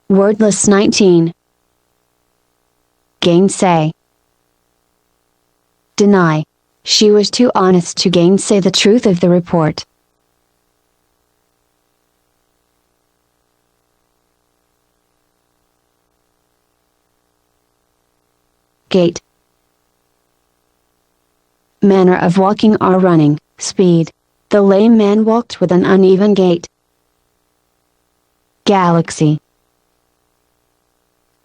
Wordless 19. Gainsay. Deny. She was too honest to gainsay the truth of the report. Gait. Manner of walking or running, speed. The lame man walked with an uneven gait. Galaxy.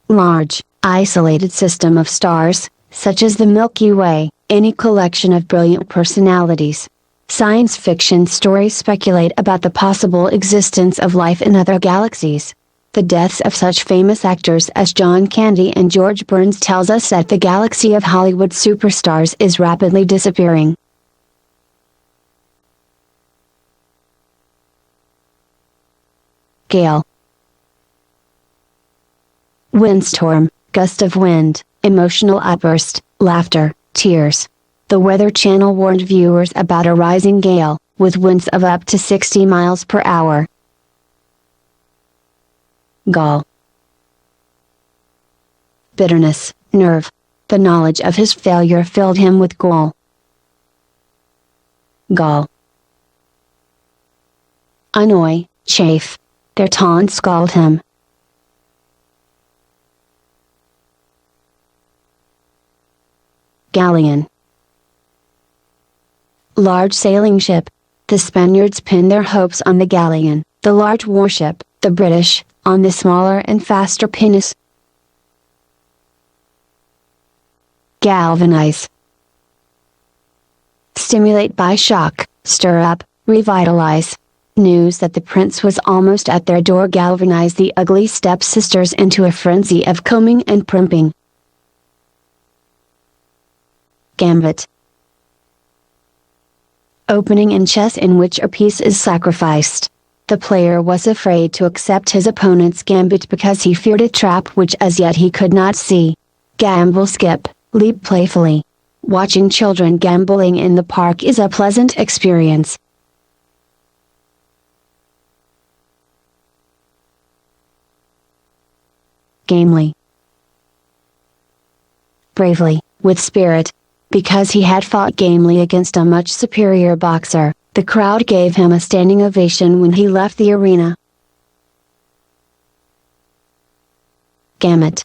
Large, isolated system of stars, such as the Milky Way, any collection of brilliant personalities. Science fiction stories speculate about the possible existence of life in other galaxies. The deaths of such famous actors as John Candy and George Burns tells us that the galaxy of Hollywood superstars is rapidly disappearing. Gale. Windstorm, gust of wind, emotional outburst, laughter, tears. The Weather Channel warned viewers about a rising gale, with winds of up to 60 miles per hour. Gall. Bitterness, nerve. The knowledge of his failure filled him with gall. Gall. Annoy, chafe. Their taunts galled him. Galleon. Large sailing ship. The Spaniards pinned their hopes on the galleon, the large warship, the British, on the smaller and faster pinnace. Galvanize. Stimulate by shock, stir up, revitalize. News that the prince was almost at their door galvanized the ugly stepsisters into a frenzy of combing and primping. Gambit. Opening in chess in which a piece is sacrificed. The player was afraid to accept his opponent's gambit because he feared a trap which as yet he could not see. Gamble, skip, leap playfully. Watching children gambling in the park is a pleasant experience. Gamely. Bravely, with spirit. Because he had fought gamely against a much superior boxer, the crowd gave him a standing ovation when he left the arena. Gamut.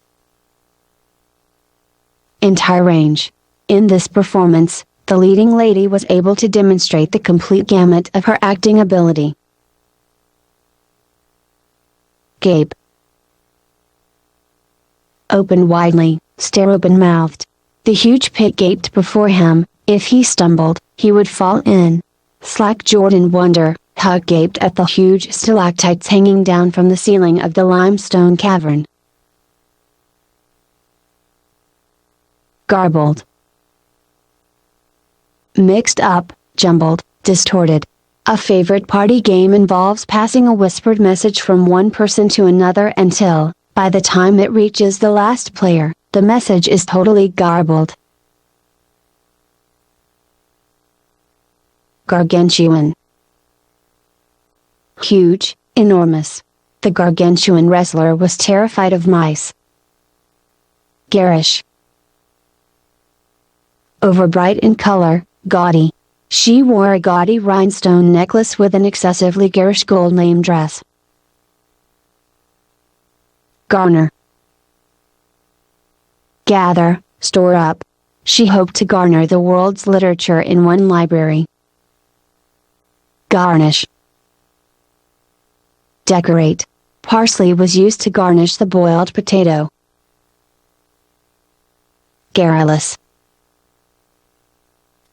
Entire range. In this performance, the leading lady was able to demonstrate the complete gamut of her acting ability. Gape. Open widely, stare open-mouthed. The huge pit gaped before him. If he stumbled, he would fall in. Slack-jawed in wonder, Hug gaped at the huge stalactites hanging down from the ceiling of the limestone cavern. Garbled. Mixed up, jumbled, distorted. A favorite party game involves passing a whispered message from one person to another until, by the time it reaches the last player, the message is totally garbled. Gargantuan. Huge, enormous. The gargantuan wrestler was terrified of mice. Garish. Overbright in color, gaudy. She wore a gaudy rhinestone necklace with an excessively garish gold lame dress. Garner. Gather, store up. She hoped to garner the world's literature in one library. Garnish. Decorate. Parsley was used to garnish the boiled potato. Garrulous.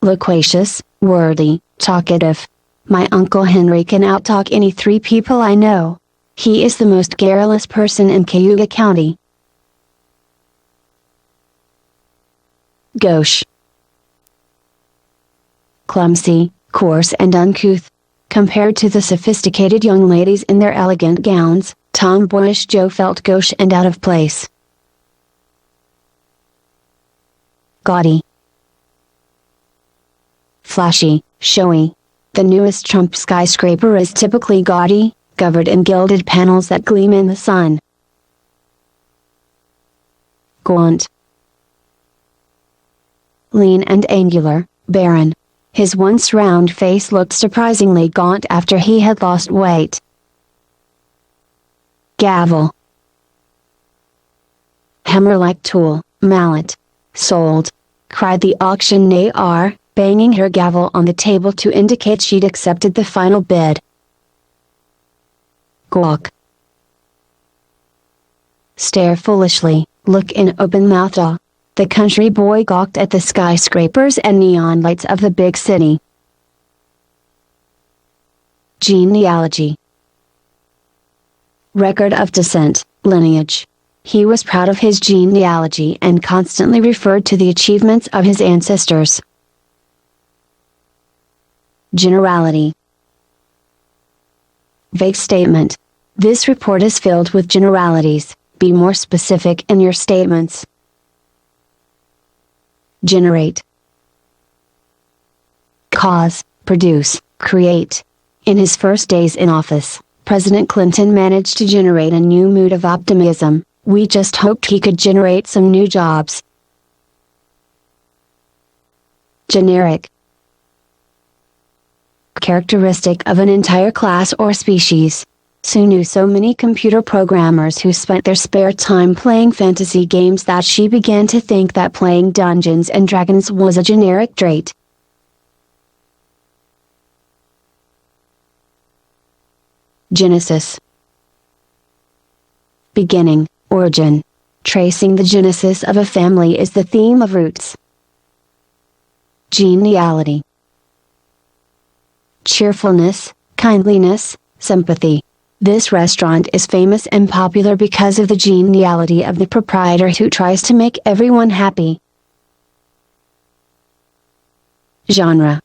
Loquacious, wordy, talkative. My Uncle Henry can outtalk any 3 people I know. He is the most garrulous person in Cayuga County. Gauche. Clumsy, coarse and uncouth. Compared to the sophisticated young ladies in their elegant gowns, tomboyish Joe felt gauche and out of place. Gaudy. Flashy, showy. The newest Trump skyscraper is typically gaudy, covered in gilded panels that gleam in the sun. gaunt. Lean and angular, Barron. His once round face looked surprisingly gaunt after he had lost weight. Gavel. Hammer-like tool, mallet. Sold, cried the auctioneer, banging her gavel on the table to indicate she'd accepted the final bid. Gawk. Stare foolishly, look in open-mouthed awe. The country boy gawked at the skyscrapers and neon lights of the big city. Genealogy. Record of descent, lineage. He was proud of his genealogy and constantly referred to the achievements of his ancestors. Generality. Vague statement. This report is filled with generalities, be more specific in your statements. Generate. Cause, produce, create. In his first days in office, President Clinton managed to generate a new mood of optimism. We just hoped he could generate some new jobs. Generic. Characteristic of an entire class or species. Sue knew so many computer programmers who spent their spare time playing fantasy games that she began to think that playing Dungeons and Dragons was a generic trait. Genesis. Beginning, origin. Tracing the genesis of a family is the theme of Roots. Geniality. Cheerfulness, kindliness, sympathy. This restaurant is famous and popular because of the geniality of the proprietor who tries to make everyone happy. Genre.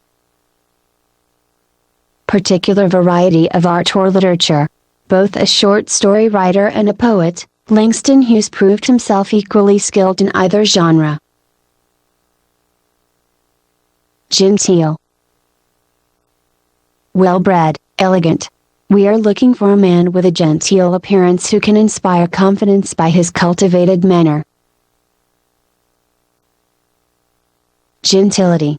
Particular variety of art or literature. Both a short story writer and a poet, Langston Hughes proved himself equally skilled in either genre. Genteel. Well-bred, elegant. We are looking for a man with a genteel appearance who can inspire confidence by his cultivated manner. Gentility.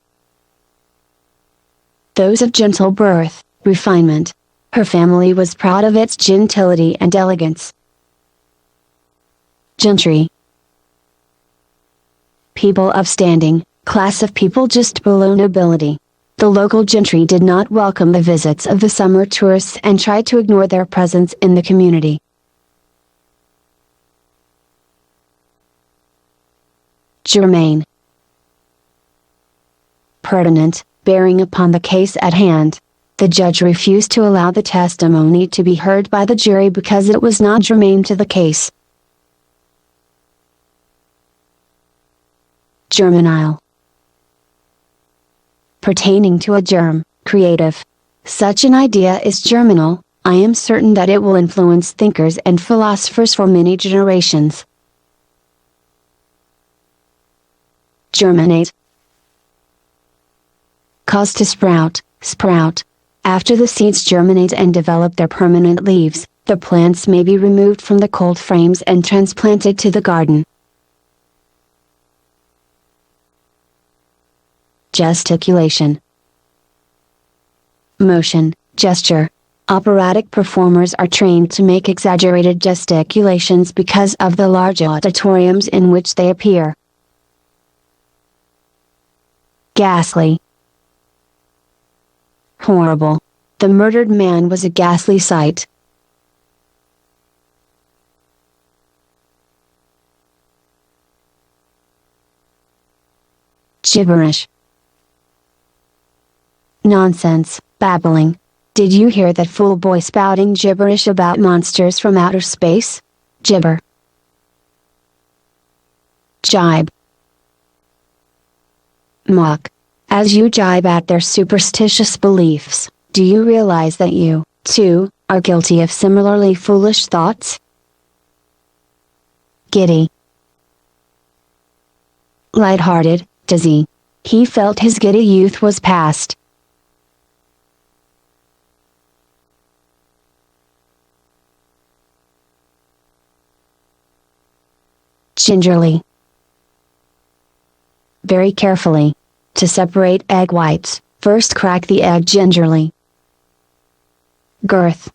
Those of gentle birth, refinement. Her family was proud of its gentility and elegance. Gentry. People of standing, class of people just below nobility. The local gentry did not welcome the visits of the summer tourists and tried to ignore their presence in the community. Germane. Pertinent, bearing upon the case at hand. The judge refused to allow the testimony to be heard by the jury because it was not germane to the case. Germinal. Pertaining to a germ, creative. Such an idea is germinal. I am certain that it will influence thinkers and philosophers for many generations. Germinate. Cause to sprout, sprout. After the seeds germinate and develop their permanent leaves, the plants may be removed from the cold frames and transplanted to the garden. Gesticulation. Motion, gesture. Operatic performers are trained to make exaggerated gesticulations because of the large auditoriums in which they appear. Ghastly. Horrible. The murdered man was a ghastly sight. Gibberish. Nonsense, babbling. Did you hear that fool boy spouting gibberish about monsters from outer space? Gibber. Jibe. Mock. As you jibe at their superstitious beliefs, do you realize that you, too, are guilty of similarly foolish thoughts? Giddy. Light-hearted, dizzy. He felt his giddy youth was past. Gingerly. very carefully. To separate egg whites, first crack the egg gingerly. Girth.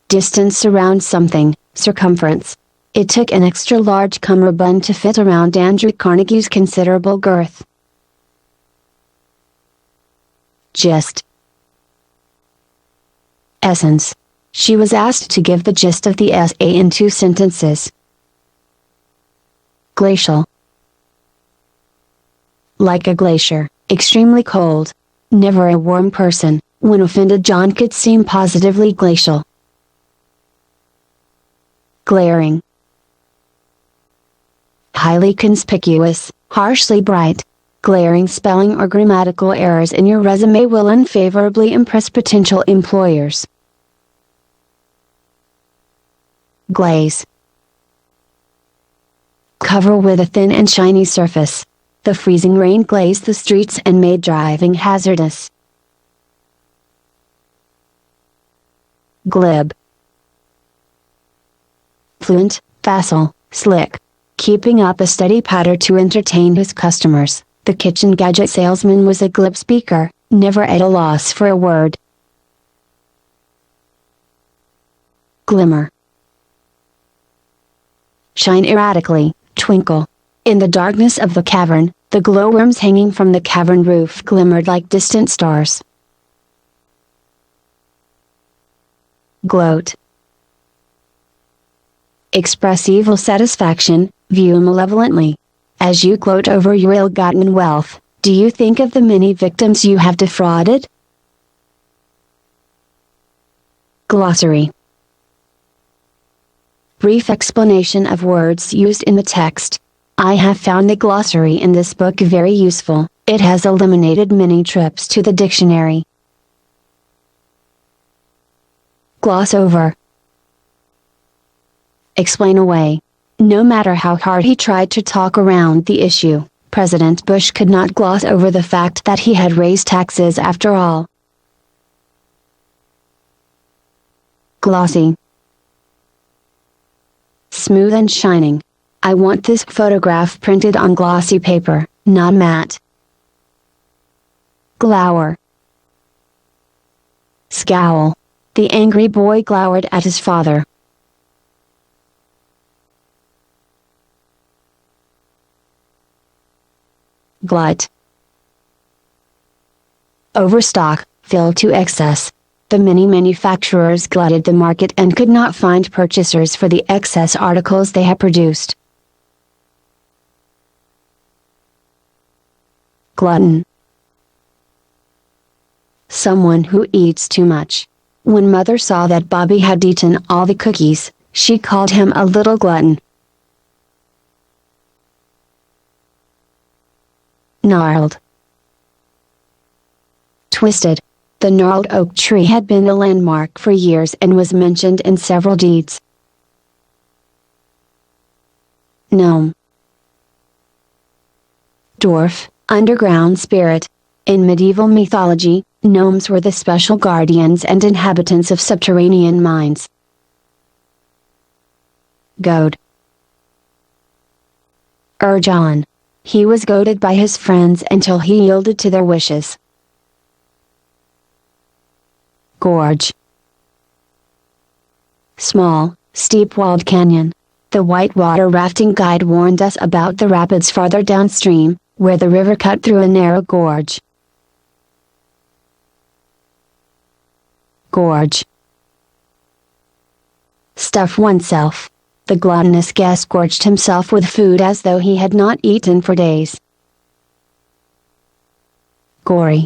Distance around something, circumference. It took an extra large cummerbund to fit around Andrew Carnegie's considerable girth. Gist. Essence. She was asked to give the gist of the essay in 2 sentences. Glacial. Like a glacier, extremely cold. Never a warm person, when offended John could seem positively glacial. Glaring. Highly conspicuous, harshly bright. Glaring spelling or grammatical errors in your resume will unfavorably impress potential employers. Glaze. Cover with a thin and shiny surface. The freezing rain glazed the streets and made driving hazardous. Glib. Fluent, facile, slick. Keeping up a steady patter to entertain his customers, the kitchen gadget salesman was a glib speaker, never at a loss for a word. Glimmer. Shine erratically, twinkle. In the darkness of the cavern, the glowworms hanging from the cavern roof glimmered like distant stars. Gloat. Express evil satisfaction, view malevolently. As you gloat over your ill-gotten wealth, do you think of the many victims you have defrauded? Glossary. Brief explanation of words used in the text. I have found the glossary in this book very useful. It has eliminated many trips to the dictionary. Gloss over. Explain away. No matter how hard he tried to talk around the issue, President Bush could not gloss over the fact that he had raised taxes after all. Glossy. Smooth and shining. I want this photograph printed on glossy paper, not matte. Glower. Scowl. The angry boy glowered at his father. Glut. Overstock, filled to excess. The many manufacturers glutted the market and could not find purchasers for the excess articles they had produced. Glutton. Someone who eats too much. When Mother saw that Bobby had eaten all the cookies, she called him a little glutton. Gnarled. Twisted. The gnarled oak tree had been a landmark for years and was mentioned in several deeds. Gnome. Dwarf, underground spirit. In medieval mythology, gnomes were the special guardians and inhabitants of subterranean mines. Goad. Urge on. He was goaded by his friends until he yielded to their wishes. Gorge. Small, steep-walled canyon. The whitewater rafting guide warned us about the rapids farther downstream, where the river cut through a narrow gorge. Gorge. Stuff oneself. The gluttonous guest gorged himself with food as though he had not eaten for days. Gory.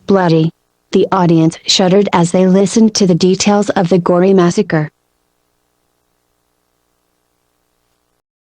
Bloody. The audience shuddered as they listened to the details of the gory massacre.